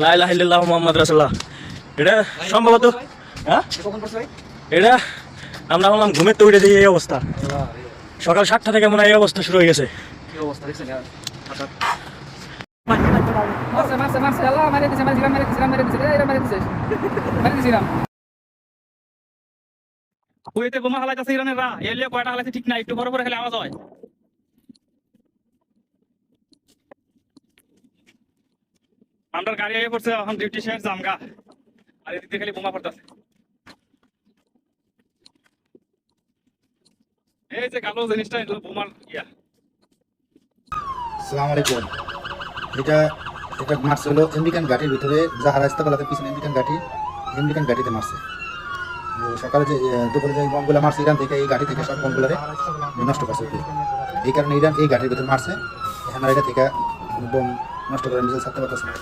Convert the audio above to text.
লা ইলাহা ইল্লাল্লাহু মুহাম্মাদুর রাসূলুল্লাহ। এটা সম্ভবত হ্যাঁ এটা আমরা বললাম ঘুমের তো উঠে দিয়ে এই অবস্থা, সকাল 7টা থেকে মনে হয় এই অবস্থা শুরু হয়ে গেছে। কুয়েতে বোমা হালাইতেছে ইরানেরা, এলিয়ে কয়টা হালাইছে ঠিক নাই, একটু বড় বড় খেলে আওয়াজ হয়। আমার গাড়ি আগে পড়ছে, এখন ডিউটি শেষ জামগা, আর এদিকে খালি বোমা পড়তেছে। এই যে কালো জিনিসটা এটা বোমার ইয়া। আসসালামু আলাইকুম। এটা এটা মারছে হলো আমেরিকান গাড়ির ভিতরে, যাহা রাস্তা পালাতে পিছনে আমেরিকান গাড়িতে মারছে। সকালে যে দুপুরে যে বমগুলো মারছে ইরান থেকে, এই গাড়ি থেকে সব বমগুলোরে নষ্ট করছে। এই কারণে ইরান এই গাড়ির ভিতরে মারছে, এখন এটা থেকে বোম নষ্ট করে নিজে ছাড়তে পারতেছে না।